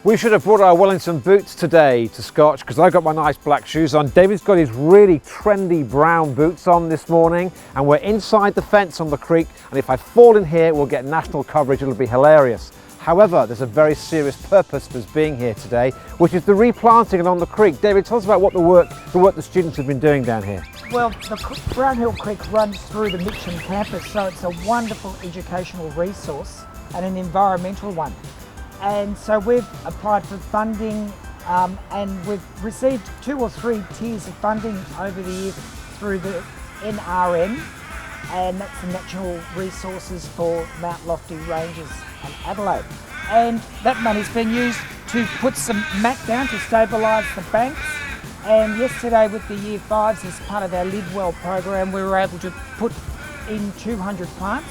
We should have brought our Wellington boots today to Scotch because I've got my nice black shoes on. David's got his really trendy brown boots on this morning, and we're inside the fence on the creek, and if I fall in here we'll get national coverage. It'll be hilarious. However, there's a very serious purpose for us being here today, which is the replanting along the creek. David, tell us about what the work the students have been doing down here. Well, the Brownhill Creek runs through the Mitcham campus, so it's a wonderful educational resource and an environmental one. And so we've applied for funding and we've received 2 or 3 tiers of funding over the year through the NRM, and that's the Natural Resources for Mount Lofty Ranges and Adelaide. And that money's been used to put some mat down to stabilise the banks. And yesterday with the Year 5s, as part of our Live Well program, we were able to put in 200 plants.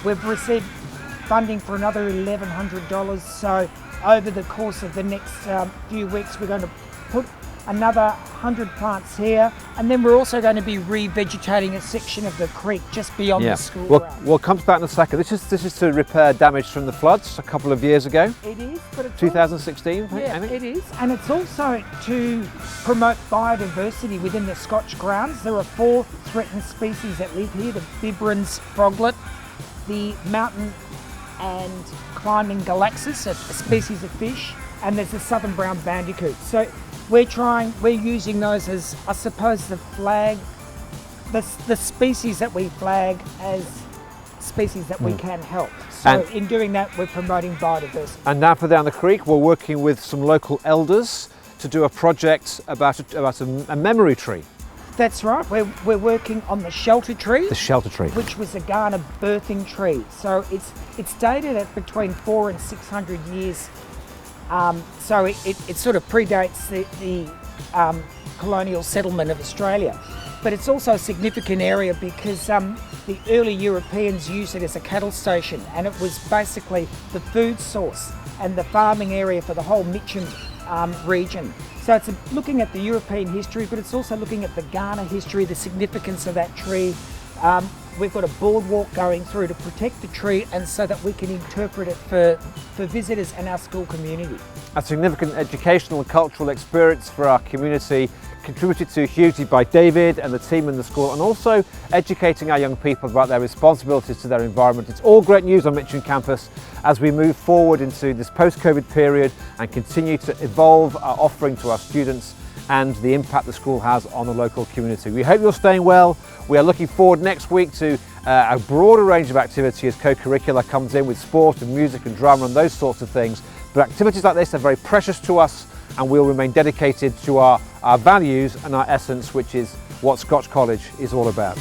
We've received funding for another $1,100, so over the course of the next few weeks we're going to put another 100 plants here, and then we're also going to be revegetating a section of the creek just beyond the school ground. We'll come to that in a second. This is to repair damage from the floods a couple of years ago. It is, but it's 2016, I think. It is, and it's also to promote biodiversity within the Scotch grounds. There are 4 threatened species that live here: the Bibberins froglet, the mountain and climbing galaxis, a species of fish, and there's the southern brown bandicoot. So we're using those as, I suppose, the flag, the species that we flag as species that we can help. So in doing that, we're promoting biodiversity. And now for down the creek, we're working with some local elders to do a project about a memory tree. That's right, we're working on the shelter tree. The shelter tree. Which was a Kaurna birthing tree. So it's dated at between 400 and 600 years. So it sort of predates the colonial settlement of Australia. But it's also a significant area because the early Europeans used it as a cattle station, and it was basically the food source and the farming area for the whole Mitcham region. So it's looking at the European history, but it's also looking at the Kaurna history, the significance of that tree. We've got a boardwalk going through to protect the tree, and so that we can interpret it for visitors and our school community. A significant educational and cultural experience for our community, contributed to hugely by David and the team in the school, and also educating our young people about their responsibilities to their environment. It's all great news on Mitcham campus as we move forward into this post-COVID period and continue to evolve our offering to our students and the impact the school has on the local community. We hope you're staying well. We are looking forward next week to a broader range of activity as co-curricular comes in with sport and music and drama and those sorts of things. But activities like this are very precious to us, and we'll remain dedicated to our values and our essence, which is what Scotch College is all about.